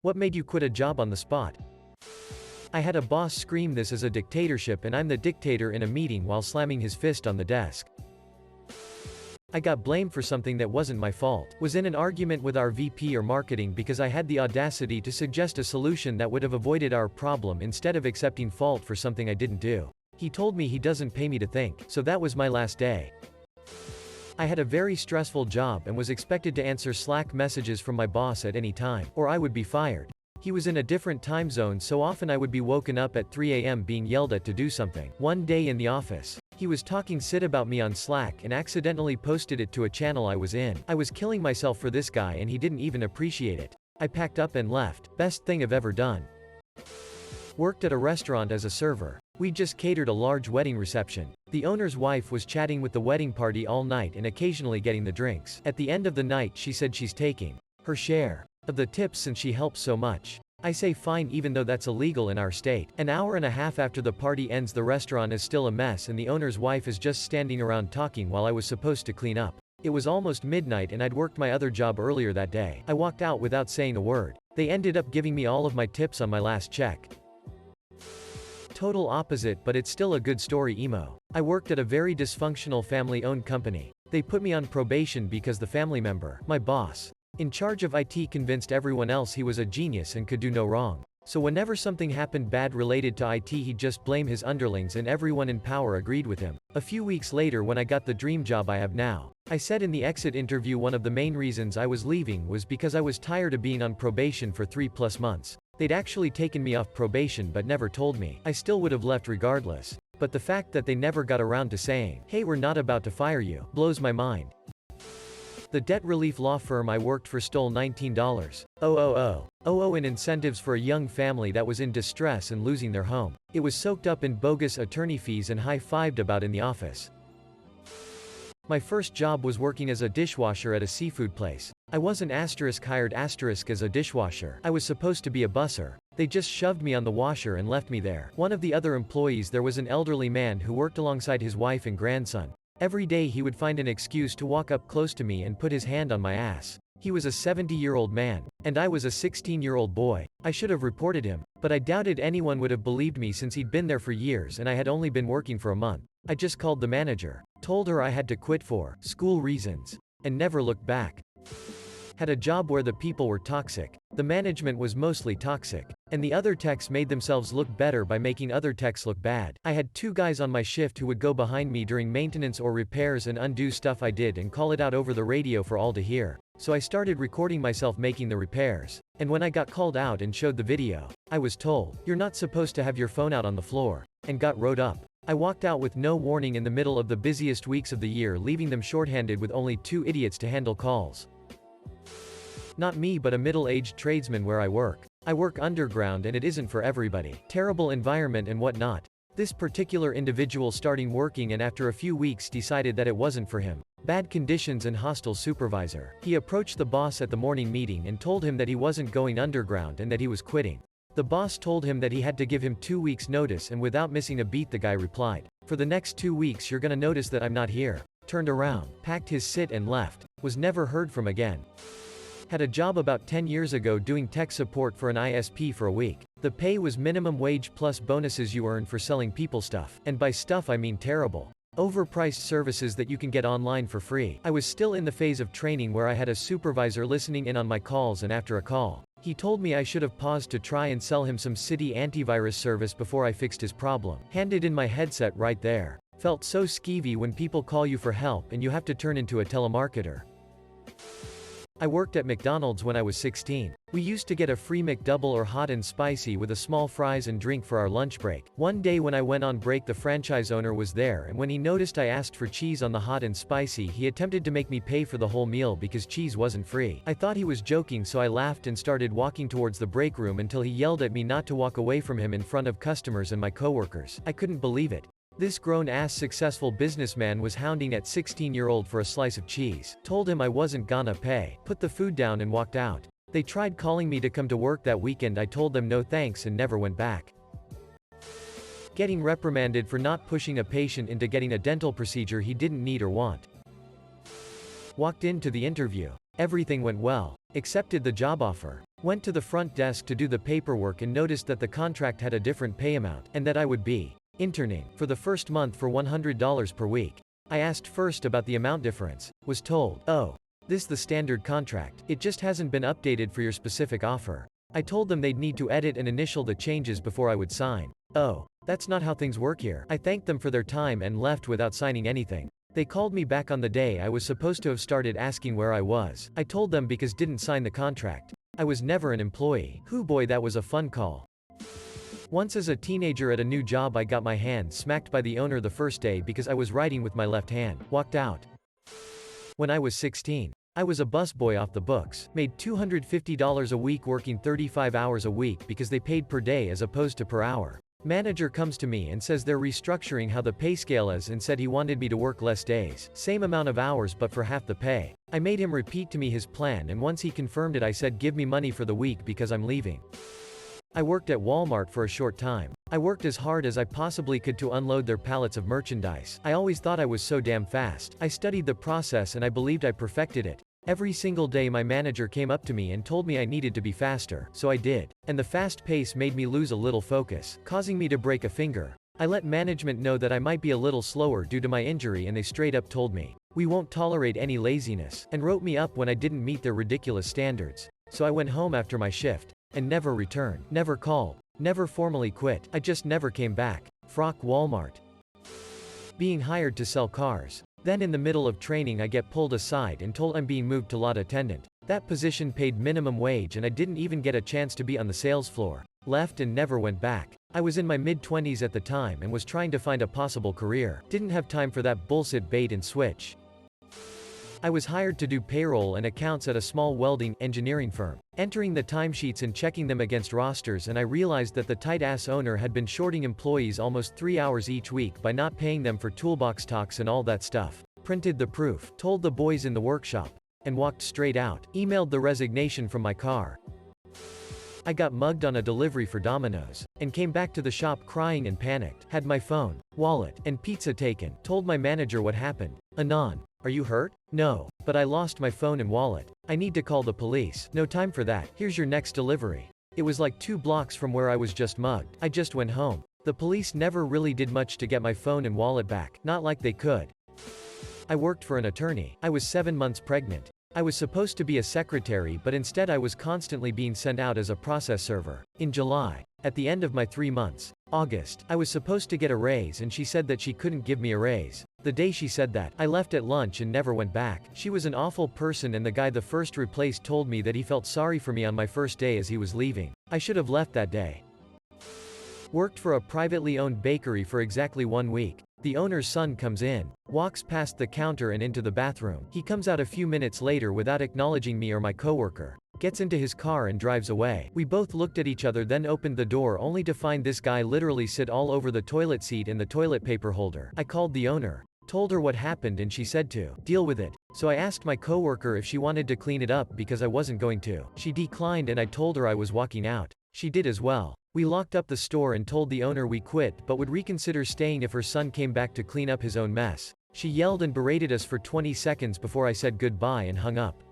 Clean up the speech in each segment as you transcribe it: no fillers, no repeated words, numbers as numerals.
What made you quit a job on the spot? I had a boss scream this is a dictatorship and I'm the dictator in a meeting while slamming his fist on the desk. I got blamed for something that wasn't my fault. Was in an argument with our VP or marketing because I had the audacity to suggest a solution that would have avoided our problem instead of accepting fault for something I didn't do. He told me he doesn't pay me to think, so that was my last day. I had a very stressful job and was expected to answer Slack messages from my boss at any time, or I would be fired. He was in a different time zone, so often I would be woken up at 3 a.m. being yelled at to do something. One day in the office, he was talking shit about me on Slack and accidentally posted it to a channel I was in. I was killing myself for this guy and he didn't even appreciate it. I packed up and left. Best thing I've ever done. Worked at a restaurant as a server. We just catered a large wedding reception. The owner's wife was chatting with the wedding party all night and occasionally getting the drinks. At the end of the night she said she's taking her share of the tips since she helps so much. I say fine even though that's illegal in our state. An hour and a half after the party ends the restaurant is still a mess and the owner's wife is just standing around talking while I was supposed to clean up. It was almost midnight and I'd worked my other job earlier that day. I walked out without saying a word. They ended up giving me all of my tips on my last check. Total opposite, but it's still a good story emo. I worked at a very dysfunctional family-owned company. They put me on probation because the family member, my boss, in charge of IT convinced everyone else he was a genius and could do no wrong. So whenever something happened bad related to IT he'd just blame his underlings and everyone in power agreed with him. A few weeks later when I got the dream job I have now, I said in the exit interview one of the main reasons I was leaving was because I was tired of being on probation for 3+ months. They'd actually taken me off probation but never told me. I still would have left regardless. But the fact that they never got around to saying, hey, we're not about to fire you, blows my mind. The debt relief law firm I worked for stole $19,000 in incentives for a young family that was in distress and losing their home. It was soaked up in bogus attorney fees and high-fived about in the office. My first job was working as a dishwasher at a seafood place. I wasn't hired as a dishwasher. I was supposed to be a busser. They just shoved me on the washer and left me there. One of the other employees there was an elderly man who worked alongside his wife and grandson. Every day he would find an excuse to walk up close to me and put his hand on my ass. He was a 70-year-old man, and I was a 16-year-old boy. I should have reported him, but I doubted anyone would have believed me since he'd been there for years and I had only been working for a month. I just called the manager, told her I had to quit for school reasons, and never looked back. Had a job where the people were toxic. The management was mostly toxic. And the other techs made themselves look better by making other techs look bad. I had 2 guys on my shift who would go behind me during maintenance or repairs and undo stuff I did and call it out over the radio for all to hear. So I started recording myself making the repairs. And when I got called out and showed the video, I was told, you're not supposed to have your phone out on the floor, and got wrote up. I walked out with no warning in the middle of the busiest weeks of the year, leaving them shorthanded with only 2 idiots to handle calls. Not me but a middle-aged tradesman where I work. I work underground and it isn't for everybody. Terrible environment and whatnot. This particular individual starting working and after a few weeks decided that it wasn't for him. Bad conditions and hostile supervisor. He approached the boss at the morning meeting and told him that he wasn't going underground and that he was quitting. The boss told him that he had to give him 2 weeks notice and without missing a beat the guy replied, for the next 2 weeks you're gonna notice that I'm not here. Turned around, packed his shit and left. Was never heard from again. Had a job about 10 years ago doing tech support for an ISP for a week. The pay was minimum wage plus bonuses you earn for selling people stuff. And by stuff I mean terrible, overpriced services that you can get online for free. I was still in the phase of training where I had a supervisor listening in on my calls and after a call, he told me I should have paused to try and sell him some city antivirus service before I fixed his problem. Handed in my headset right there. Felt so skeevy when people call you for help and you have to turn into a telemarketer. I worked at McDonald's when I was 16. We used to get a free McDouble or hot and spicy with a small fries and drink for our lunch break. One day when I went on break the franchise owner was there and when he noticed I asked for cheese on the hot and spicy he attempted to make me pay for the whole meal because cheese wasn't free. I thought he was joking so I laughed and started walking towards the break room until he yelled at me not to walk away from him in front of customers and my coworkers. I couldn't believe it. This grown-ass successful businessman was hounding at 16-year-old for a slice of cheese. Told him I wasn't gonna pay. Put the food down and walked out. They tried calling me to come to work that weekend. I told them no thanks and never went back. Getting reprimanded for not pushing a patient into getting a dental procedure he didn't need or want. Walked into the interview. Everything went well. Accepted the job offer. Went to the front desk to do the paperwork and noticed that the contract had a different pay amount, and that I would be interning for the first month for $100 per week. I asked first about the amount difference, was told, "Oh, this the standard contract, it just hasn't been updated for your specific offer." I told them they'd need to edit and initial the changes before I would sign. "Oh, that's not how things work here." I thanked them for their time and left without signing anything. They called me back on the day I was supposed to have started asking where I was. I told them because didn't sign the contract. I was never an employee. Hoo boy, that was a fun call. Once as a teenager at a new job I got my hand smacked by the owner the first day because I was writing with my left hand. Walked out. When I was 16. I was a busboy off the books. Made $250 a week working 35 hours a week because they paid per day as opposed to per hour. Manager comes to me and says they're restructuring how the pay scale is and said he wanted me to work less days. Same amount of hours but for half the pay. I made him repeat to me his plan and once he confirmed it I said give me money for the week because I'm leaving. I worked at Walmart for a short time. I worked as hard as I possibly could to unload their pallets of merchandise. I always thought I was so damn fast. I studied the process and I believed I perfected it. Every single day my manager came up to me and told me I needed to be faster, so I did. And the fast pace made me lose a little focus, causing me to break a finger. I let management know that I might be a little slower due to my injury and they straight up told me, "We won't tolerate any laziness," and wrote me up when I didn't meet their ridiculous standards. So I went home after my shift. And never returned. Never called. Never formally quit. I just never came back. Frock Walmart. Being hired to sell cars. Then in the middle of training I get pulled aside and told I'm being moved to lot attendant. That position paid minimum wage and I didn't even get a chance to be on the sales floor. Left and never went back. I was in my mid-20s at the time and was trying to find a possible career. Didn't have time for that bullshit bait and switch. I was hired to do payroll and accounts at a small welding engineering firm. Entering the timesheets and checking them against rosters and I realized that the tight-ass owner had been shorting employees almost 3 hours each week by not paying them for toolbox talks and all that stuff. Printed the proof, told the boys in the workshop, and walked straight out. Emailed the resignation from my car. I got mugged on a delivery for Domino's, and came back to the shop crying and panicked. Had my phone, wallet, and pizza taken. Told my manager what happened. "Anon, are you hurt?" "No, but I lost my phone and wallet. I need to call the police." "No time for that. Here's your next delivery." It was like 2 blocks from where I was just mugged. I just went home. The police never really did much to get my phone and wallet back. Not like they could. I worked for an attorney. I was 7 months pregnant. I was supposed to be a secretary but instead I was constantly being sent out as a process server. In July, at the end of my 3 months, August, I was supposed to get a raise and she said that she couldn't give me a raise. The day she said that, I left at lunch and never went back. She was an awful person and the guy the first replaced told me that he felt sorry for me on my first day as he was leaving. I should have left that day. Worked for a privately owned bakery for exactly 1 week. The owner's son comes in, walks past the counter and into the bathroom. He comes out a few minutes later without acknowledging me or my coworker. Gets into his car and drives away. We both looked at each other then opened the door only to find this guy literally sit all over the toilet seat and the toilet paper holder. I called the owner. Told her what happened and she said to deal with it. So I asked my coworker if she wanted to clean it up because I wasn't going to. She declined and I told her I was walking out. She did as well. We locked up the store and told the owner we quit but would reconsider staying if her son came back to clean up his own mess. She yelled and berated us for 20 seconds before I said goodbye and hung up.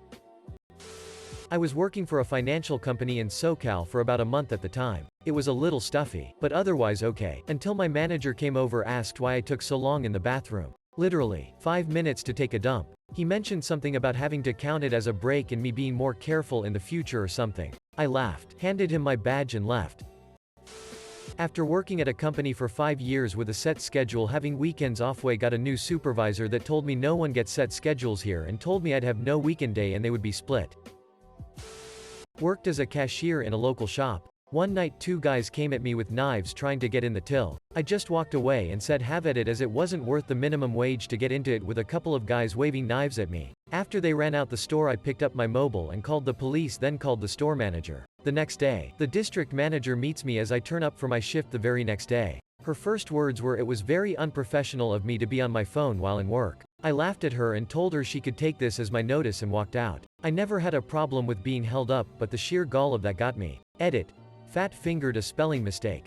I was working for a financial company in SoCal for about a month at the time. It was a little stuffy, but otherwise okay, until my manager came over asked why I took so long in the bathroom. Literally, 5 minutes to take a dump. He mentioned something about having to count it as a break and me being more careful in the future or something. I laughed, handed him my badge and left. After working at a company for 5 years with a set schedule having weekends off, got a new supervisor that told me no one gets set schedules here and told me I'd have no weekend day and they would be split. Worked as a cashier in a local shop. One night 2 guys came at me with knives trying to get in the till. I just walked away and said have at it as it wasn't worth the minimum wage to get into it with a couple of guys waving knives at me. After they ran out the store I picked up my mobile and called the police then called the store manager. The next day, the district manager meets me as I turn up for my shift the very next day. Her first words were it was very unprofessional of me to be on my phone while in work. I laughed at her and told her she could take this as my notice and walked out. I never had a problem with being held up but the sheer gall of that got me. Edit. Fat-fingered a spelling mistake.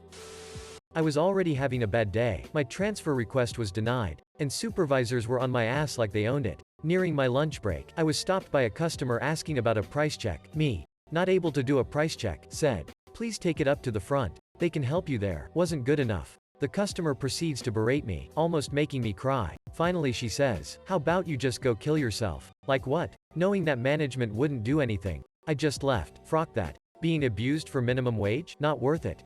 I was already having a bad day. My transfer request was denied. And supervisors were on my ass like they owned it. Nearing my lunch break, I was stopped by a customer asking about a price check. Me. Not able to do a price check. Said, please take it up to the front. They can help you there. Wasn't good enough. The customer proceeds to berate me, almost making me cry. Finally she says, how about you just go kill yourself? Like what? Knowing that management wouldn't do anything. I just left. Frock that. Being abused for minimum wage? Not worth it.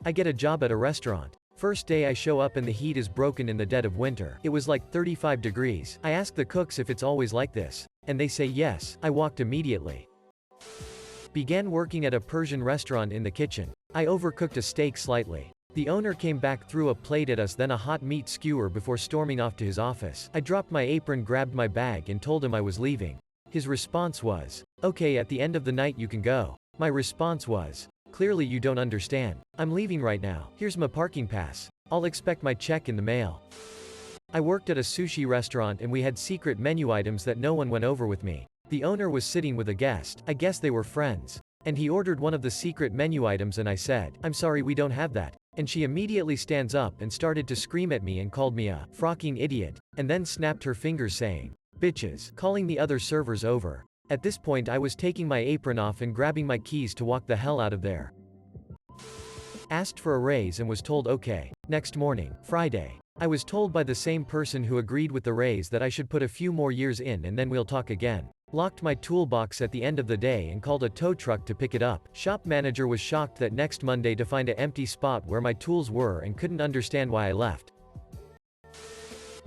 I get a job at a restaurant. First day I show up and the heat is broken in the dead of winter. It was like 35 degrees. I ask the cooks if it's always like this. And they say yes. I walked immediately. Began working at a Persian restaurant in the kitchen. I overcooked a steak slightly. The owner came back, threw a plate at us, then a hot meat skewer before storming off to his office. I dropped my apron, grabbed my bag and told him I was leaving. His response was, okay, at the end of the night you can go. My response was, clearly you don't understand. I'm leaving right now. Here's my parking pass. I'll expect my check in the mail. I worked at a sushi restaurant and we had secret menu items that no one went over with me. The owner was sitting with a guest. I guess they were friends. And he ordered one of the secret menu items and I said, I'm sorry, we don't have that. And she immediately stands up and started to scream at me and called me a frocking idiot, and then snapped her fingers saying, bitches, calling the other servers over. At this point I was taking my apron off and grabbing my keys to walk the hell out of there. Asked for a raise and was told okay. Next morning, Friday, I was told by the same person who agreed with the raise that I should put a few more years in and then we'll talk again. Locked my toolbox at the end of the day and called a tow truck to pick it up. Shop manager was shocked that next Monday to find an empty spot where my tools were and couldn't understand why I left.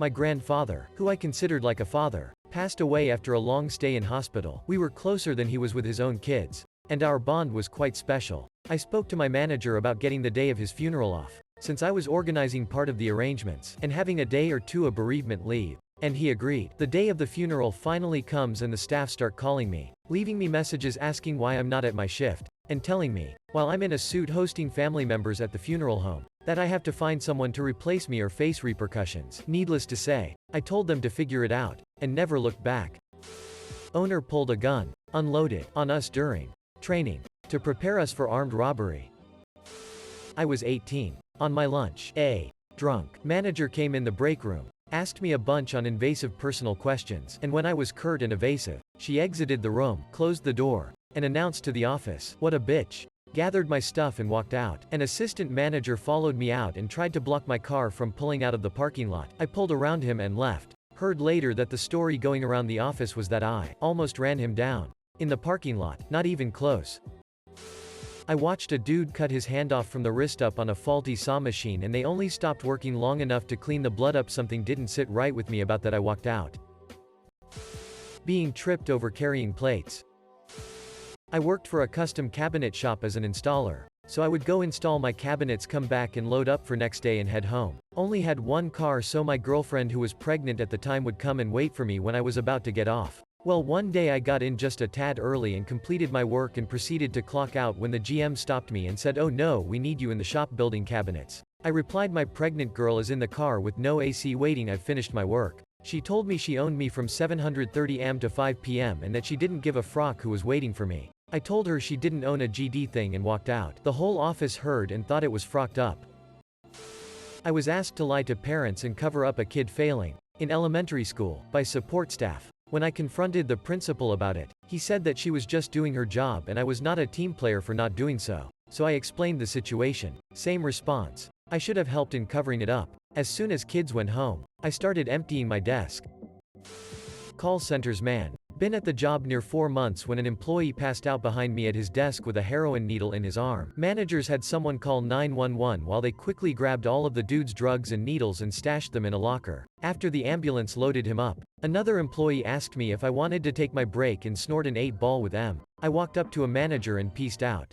My grandfather, who I considered like a father, passed away after a long stay in hospital. We were closer than he was with his own kids, and our bond was quite special. I spoke to my manager about getting the day of his funeral off, since I was organizing part of the arrangements, and having a day or two of bereavement leave. And he agreed. The day of the funeral finally comes and the staff start calling me, leaving me messages asking why I'm not at my shift, and telling me, while I'm in a suit hosting family members at the funeral home, that I have to find someone to replace me or face repercussions. Needless to say, I told them to figure it out, and never looked back. Owner pulled a gun, unloaded, on us during training, to prepare us for armed robbery. I was 18. On my lunch, drunk. Manager came in the break room, asked me a bunch on invasive personal questions, and when I was curt and evasive, she exited the room, closed the door, and announced to the office, what a bitch. Gathered my stuff and walked out. An assistant manager followed me out and tried to block my car from pulling out of the parking lot. I pulled around him and left. Heard later that the story going around the office was that I almost ran him down. In the parking lot, not even close. I watched a dude cut his hand off from the wrist up on a faulty saw machine and they only stopped working long enough to clean the blood up. Something didn't sit right with me about that. I walked out. Being tripped over carrying plates. I worked for a custom cabinet shop as an installer, so I would go install my cabinets, come back and load up for next day and head home. Only had one car, so my girlfriend, who was pregnant at the time, would come and wait for me when I was about to get off. Well, one day I got in just a tad early and completed my work and proceeded to clock out when the GM stopped me and said, oh no, we need you in the shop building cabinets. I replied, my pregnant girl is in the car with no AC waiting, I've finished my work. She told me she owned me from 7:30 am to 5 p.m. and that she didn't give a frock who was waiting for me. I told her she didn't own a GD thing and walked out. The whole office heard and thought it was frocked up. I was asked to lie to parents and cover up a kid failing in elementary school by support staff. When I confronted the principal about it, he said that she was just doing her job and I was not a team player for not doing so. So I explained the situation. Same response. I should have helped in covering it up. As soon as kids went home, I started emptying my desk. Call centers man. Been at the job near 4 months when an employee passed out behind me at his desk with a heroin needle in his arm. Managers had someone call 911 while they quickly grabbed all of the dude's drugs and needles and stashed them in a locker. After the ambulance loaded him up, another employee asked me if I wanted to take my break and snort an 8-ball with them. I walked up to a manager and peaced out.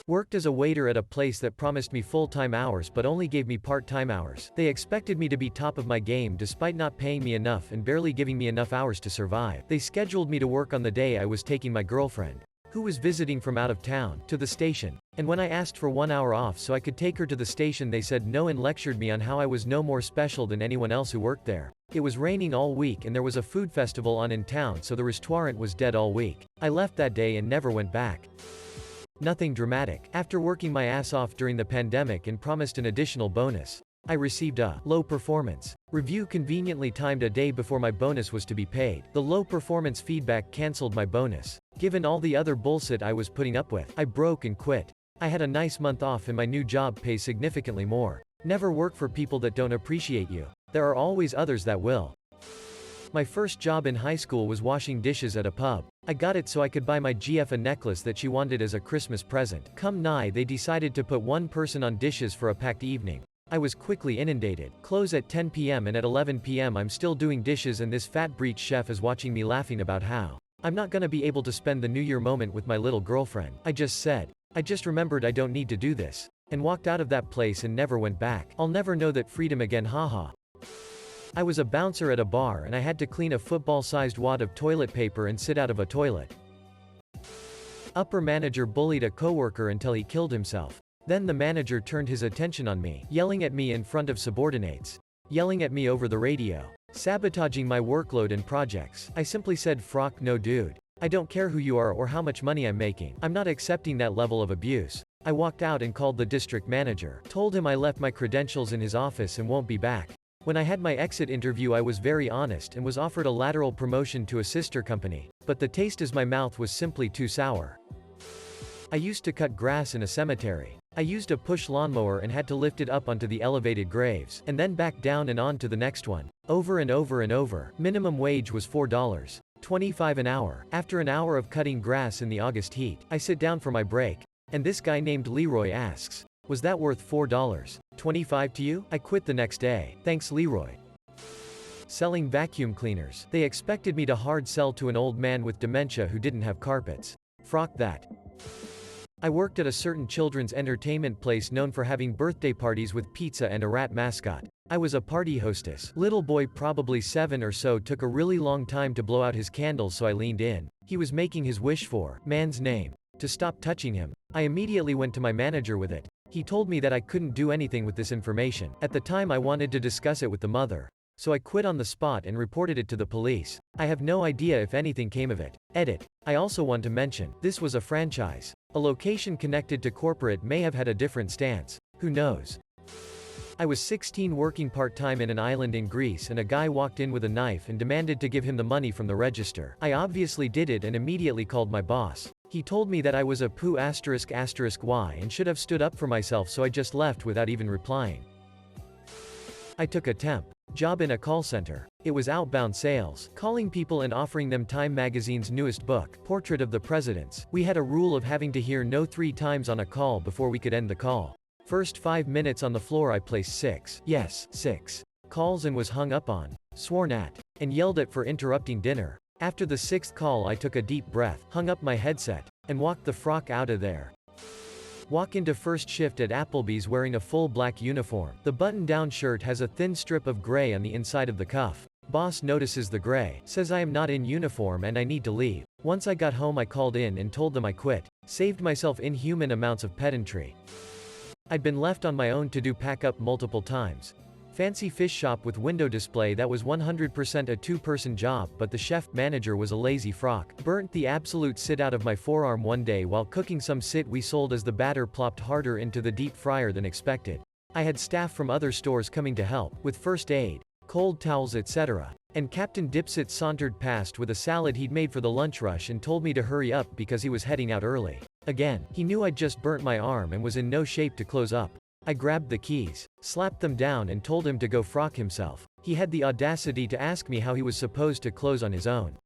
Worked as a waiter at a place that promised me full-time hours but only gave me part-time hours. They expected me to be top of my game despite not paying me enough and barely giving me enough hours to survive. They scheduled me to work on the day I was taking my girlfriend, who was visiting from out of town, to the station. And when I asked for 1 hour off so I could take her to the station, they said no and lectured me on how I was no more special than anyone else who worked there. It was raining all week and there was a food festival on in town, so the restaurant was dead all week. I left that day and never went back. Nothing dramatic. After working my ass off during the pandemic and promised an additional bonus, I received a low performance review conveniently timed a day before my bonus was to be paid. The low performance feedback canceled my bonus. Given all the other bullshit I was putting up with, I broke and quit. I had a nice month off and my new job pays significantly more. Never work for people that don't appreciate you. There are always others that will. My first job in high school was washing dishes at a pub. I got it so I could buy my GF a necklace that she wanted as a Christmas present. Come nigh, they decided to put one person on dishes for a packed evening. I was quickly inundated. Close at 10 p.m. and at 11 p.m. I'm still doing dishes and this fat breech chef is watching me laughing about how I'm not gonna be able to spend the New Year moment with my little girlfriend. I just said, I just remembered I don't need to do this. And walked out of that place and never went back. I'll never know that freedom again, haha. I was a bouncer at a bar and I had to clean a football-sized wad of toilet paper and sit out of a toilet. Upper manager bullied a coworker until he killed himself. Then the manager turned his attention on me, yelling at me in front of subordinates. Yelling at me over the radio. Sabotaging my workload and projects. I simply said, "Frock, no dude. I don't care who you are or how much money I'm making. I'm not accepting that level of abuse." I walked out and called the district manager. Told him I left my credentials in his office and won't be back. When I had my exit interview I was very honest and was offered a lateral promotion to a sister company, but the taste as my mouth was simply too sour. I used to cut grass in a cemetery. I used a push lawnmower and had to lift it up onto the elevated graves, and then back down and on to the next one. Over and over and over. Minimum wage was $4.25 an hour. After an hour of cutting grass in the August heat, I sit down for my break, and this guy named Leroy asks, "Was that worth $4.25 to you?" I quit the next day. Thanks, Leroy. Selling vacuum cleaners. They expected me to hard sell to an old man with dementia who didn't have carpets. Frock that. I worked at a certain children's entertainment place known for having birthday parties with pizza and a rat mascot. I was a party hostess. Little boy, probably 7 or so, took a really long time to blow out his candles, so I leaned in. He was making his wish for man's name to stop touching him. I immediately went to my manager with it. He told me that I couldn't do anything with this information. At the time I wanted to discuss it with the mother. So I quit on the spot and reported it to the police. I have no idea if anything came of it. Edit. I also want to mention, this was a franchise. A location connected to corporate may have had a different stance. Who knows? I was 16 working part-time in an island in Greece and a guy walked in with a knife and demanded to give him the money from the register. I obviously did it and immediately called my boss. He told me that I was a poo **y and should have stood up for myself, so I just left without even replying. I took a temp job in a call center. It was outbound sales, calling people and offering them Time magazine's newest book, Portrait of the Presidents. We had a rule of having to hear no 3 times on a call before we could end the call. First 5 minutes on the floor I placed 6 calls and was hung up on, sworn at, and yelled at for interrupting dinner. After the 6th call I took a deep breath, hung up my headset, and walked the frock out of there. Walk into first shift at Applebee's wearing a full black uniform. The button-down shirt has a thin strip of gray on the inside of the cuff. Boss notices the gray, says I am not in uniform and I need to leave. Once I got home I called in and told them I quit. Saved myself inhuman amounts of pedantry. I'd been left on my own to do pack-up multiple times. Fancy fish shop with window display that was 100% a 2-person job, but the chef manager was a lazy frock. Burnt the absolute sit out of my forearm one day while cooking some sit we sold as the batter plopped harder into the deep fryer than expected. I had staff from other stores coming to help, with first aid, cold towels, etc. And Captain Dipsit sauntered past with a salad he'd made for the lunch rush and told me to hurry up because he was heading out early. Again, he knew I'd just burnt my arm and was in no shape to close up. I grabbed the keys, slapped them down and told him to go frock himself. He had the audacity to ask me how he was supposed to close on his own.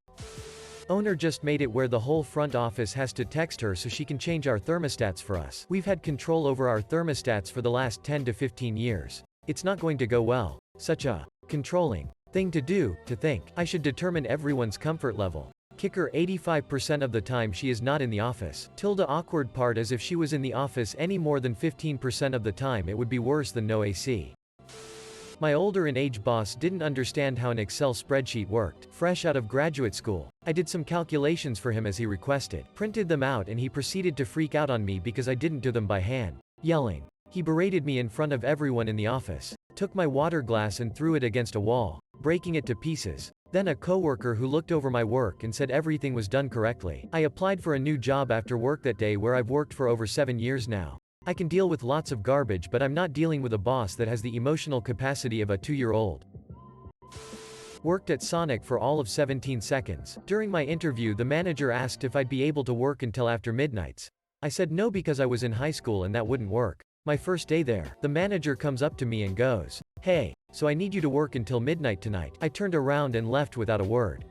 Owner just made it where the whole front office has to text her so she can change our thermostats for us. We've had control over our thermostats for the last 10 to 15 years. It's not going to go well. Such a controlling thing to do, to think I should determine everyone's comfort level. Kicker, 85% of the time she is not in the office. Awkward part, as if she was in the office any more than 15% of the time it would be worse than no AC. My older in age boss didn't understand how an Excel spreadsheet worked. Fresh out of graduate school, I did some calculations for him as he requested, printed them out, and he proceeded to freak out on me because I didn't do them by hand. Yelling. He berated me in front of everyone in the office, took my water glass and threw it against a wall, breaking it to pieces. Then a coworker who looked over my work and said everything was done correctly. I applied for a new job after work that day where I've worked for over 7 years now. I can deal with lots of garbage, but I'm not dealing with a boss that has the emotional capacity of a 2-year-old. Worked at Sonic for all of 17 seconds. During my interview, the manager asked if I'd be able to work until after midnights. I said no because I was in high school and that wouldn't work. My first day there, the manager comes up to me and goes, "Hey, so I need you to work until midnight tonight." I turned around and left without a word.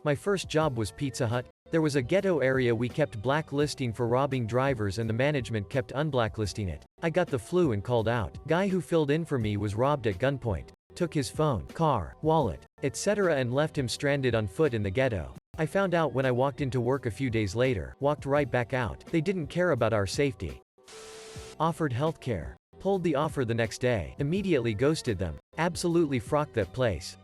My first job was Pizza Hut. There was a ghetto area we kept blacklisting for robbing drivers and the management kept unblacklisting it. I got the flu and called out. Guy who filled in for me was robbed at gunpoint. Took his phone, car, wallet, etc. and left him stranded on foot in the ghetto. I found out when I walked into work a few days later, walked right back out. They didn't care about our safety. Offered healthcare. Pulled the offer the next day. Immediately ghosted them. Absolutely frocked that place.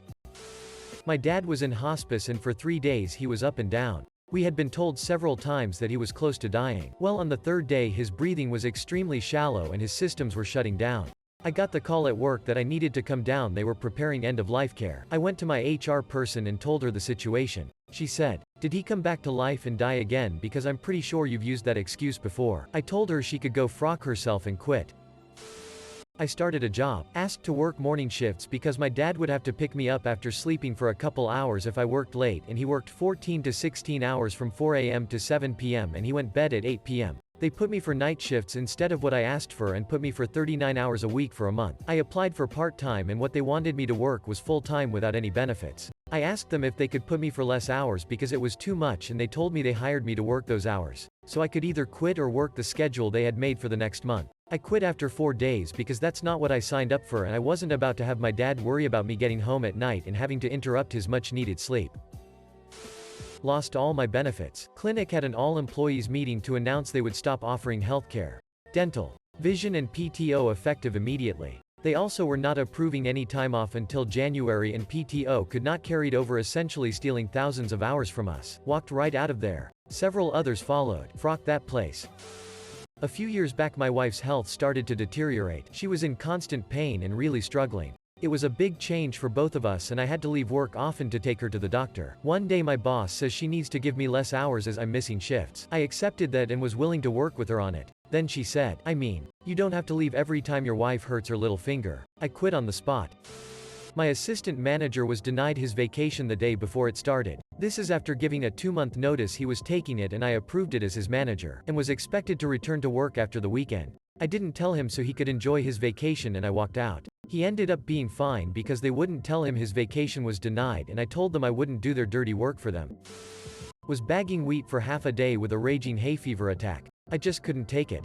My dad was in hospice and for 3 days he was up and down. We had been told several times that he was close to dying. Well, on the 3rd day his breathing was extremely shallow and his systems were shutting down. I got the call at work that I needed to come down. They were preparing end-of-life care. I went to my HR person and told her the situation. She said, "Did he come back to life and die again? Because I'm pretty sure you've used that excuse before." I told her she could go frock herself and quit. I started a job. Asked to work morning shifts because my dad would have to pick me up after sleeping for a couple hours if I worked late, and he worked 14 to 16 hours from 4 a.m. to 7 p.m. and he went bed at 8 p.m. They put me for night shifts instead of what I asked for and put me for 39 hours a week for a month. I applied for part-time and what they wanted me to work was full-time without any benefits. I asked them if they could put me for less hours because it was too much and they told me they hired me to work those hours. So I could either quit or work the schedule they had made for the next month. I quit after 4 days because that's not what I signed up for and I wasn't about to have my dad worry about me getting home at night and having to interrupt his much-needed sleep. Lost all my benefits. Clinic had an all-employees meeting to announce they would stop offering healthcare, dental, vision and PTO effective immediately. They also were not approving any time off until January and PTO could not carried over, essentially stealing thousands of hours from us. Walked right out of there. Several others followed. Frocked that place. A few years back my wife's health started to deteriorate. She was in constant pain and really struggling. It was a big change for both of us and I had to leave work often to take her to the doctor. One day my boss says she needs to give me less hours as I'm missing shifts. I accepted that and was willing to work with her on it. Then she said, "I mean, you don't have to leave every time your wife hurts her little finger." I quit on the spot. My assistant manager was denied his vacation the day before it started. This is after giving a 2-month notice he was taking it and I approved it as his manager, and was expected to return to work after the weekend. I didn't tell him so he could enjoy his vacation and I walked out. He ended up being fine because they wouldn't tell him his vacation was denied and I told them I wouldn't do their dirty work for them. Was bagging wheat for half a day with a raging hay fever attack. I just couldn't take it.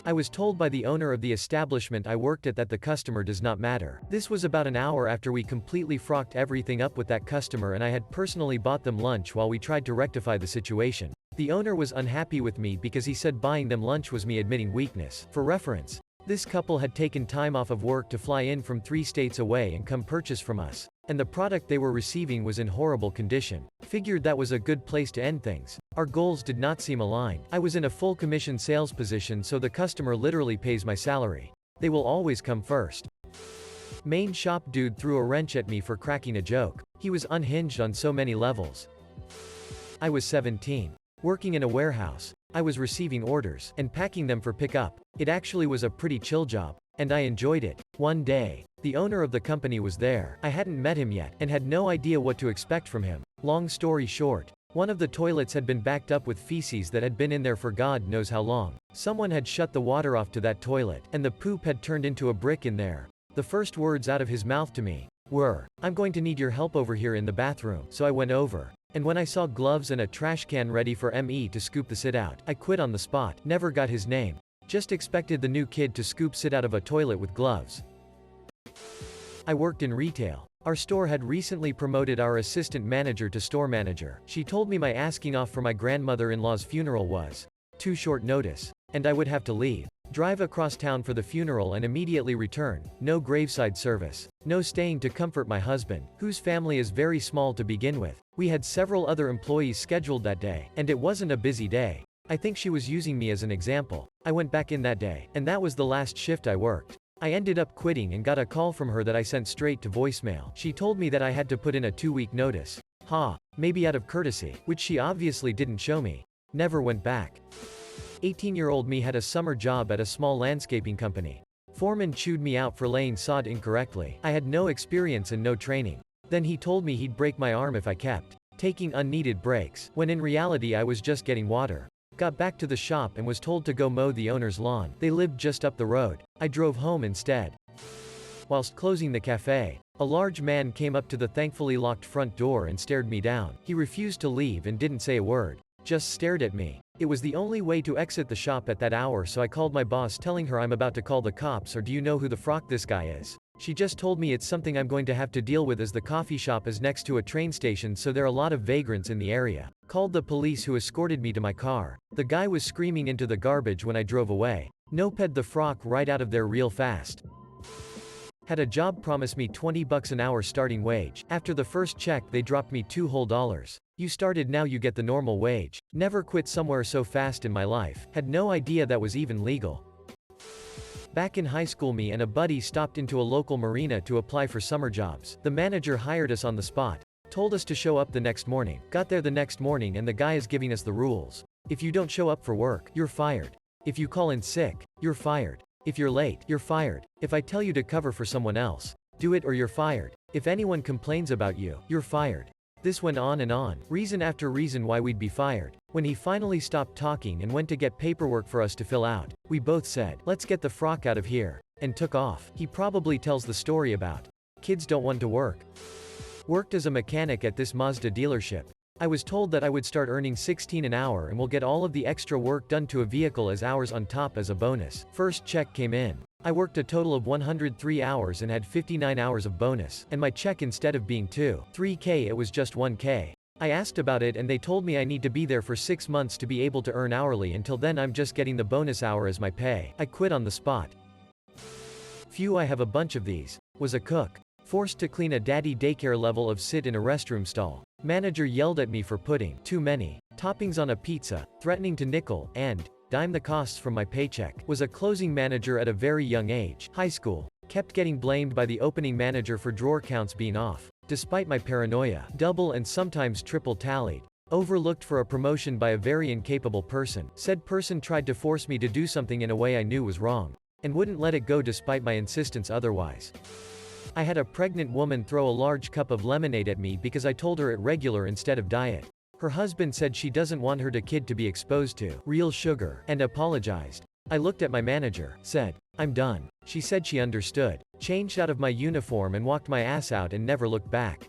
I was told by the owner of the establishment I worked at that the customer does not matter. This was about an hour after we completely frocked everything up with that customer and I had personally bought them lunch while we tried to rectify the situation. The owner was unhappy with me because he said buying them lunch was me admitting weakness. For reference, this couple had taken time off of work to fly in from 3 states away and come purchase from us. And the product they were receiving was in horrible condition. Figured that was a good place to end things. Our goals did not seem aligned. I was in a full commission sales position so the customer literally pays my salary. They will always come first. Main shop dude threw a wrench at me for cracking a joke. He was unhinged on so many levels. I was 17. Working in a warehouse. I was receiving orders and packing them for pickup. It actually was a pretty chill job. And I enjoyed it. One day, the owner of the company was there. I hadn't met him yet, and had no idea what to expect from him. Long story short, one of the toilets had been backed up with feces that had been in there for God knows how long. Someone had shut the water off to that toilet, and the poop had turned into a brick in there. The first words out of his mouth to me were, "I'm going to need your help over here in the bathroom." So I went over. And when I saw gloves and a trash can ready for me to scoop the sit out, I quit on the spot. Never got his name. Just expected the new kid to scoop sit out of a toilet with gloves. I worked in retail. Our store had recently promoted our assistant manager to store manager. She told me my asking off for my grandmother-in-law's funeral was too short notice, and I would have to leave. Drive across town for the funeral and immediately return. No graveside service. No staying to comfort my husband, whose family is very small to begin with. We had several other employees scheduled that day, and it wasn't a busy day. I think she was using me as an example. I went back in that day, and that was the last shift I worked. I ended up quitting and got a call from her that I sent straight to voicemail. She told me that I had to put in a 2-week notice. Maybe out of courtesy, which she obviously didn't show me. Never went back. 18-year-old me had a summer job at a small landscaping company. Foreman chewed me out for laying sod incorrectly. I had no experience and no training. Then he told me he'd break my arm if I kept taking unneeded breaks, when in reality I was just getting water. Got back to the shop and was told to go mow the owner's lawn. They lived just up the road. I drove home instead. Whilst closing the cafe, a large man came up to the thankfully locked front door and stared me down. He refused to leave and didn't say a word. Just stared at me. It was the only way to exit the shop at that hour, so I called my boss telling her I'm about to call the cops. Or do you know who the frock this guy is? She just told me it's something I'm going to have to deal with as the coffee shop is next to a train station, so there are a lot of vagrants in the area. Called the police, who escorted me to my car. The guy was screaming into the garbage when I drove away. Noped the frock right out of there real fast. Had a job promise me $20 an hour starting wage. After the first check they dropped me $2 whole. You started, now you get the normal wage. Never quit somewhere so fast in my life. Had no idea that was even legal. Back in high school, me and a buddy stopped into a local marina to apply for summer jobs. The manager hired us on the spot. Told us to show up the next morning. Got there the next morning and the guy is giving us the rules. If you don't show up for work, you're fired. If you call in sick, you're fired. If you're late, you're fired. If I tell you to cover for someone else, do it or you're fired. If anyone complains about you, you're fired. This went on and on, reason after reason why we'd be fired. When he finally stopped talking and went to get paperwork for us to fill out, we both said, "Let's get the frock out of here," and took off. He probably tells the story about kids don't want to work. Worked as a mechanic at this Mazda dealership. I was told that I would start earning $16 an hour and will get all of the extra work done to a vehicle as hours on top as a bonus. First check came in. I worked a total of 103 hours and had 59 hours of bonus, and my check, instead of being $3K, it was just $1K. I asked about it and they told me I need to be there for 6 months to be able to earn hourly. Until then I'm just getting the bonus hour as my pay. I quit on the spot. Phew, I have a bunch of these. Was a cook. Forced to clean a daddy daycare level of sit in a restroom stall. Manager yelled at me for putting too many toppings on a pizza, threatening to nickel and dime the costs from my paycheck. Was a closing manager at a very young age. High school. Kept getting blamed by the opening manager for drawer counts being off. Despite my paranoia, double and sometimes triple tallied. Overlooked for a promotion by a very incapable person. Said person tried to force me to do something in a way I knew was wrong, and wouldn't let it go despite my insistence otherwise. I had a pregnant woman throw a large cup of lemonade at me because I told her it regular instead of diet. Her husband said she doesn't want her kid to be exposed to real sugar, and apologized. I looked at my manager, said, "I'm done." She said she understood. Changed out of my uniform and walked my ass out and never looked back.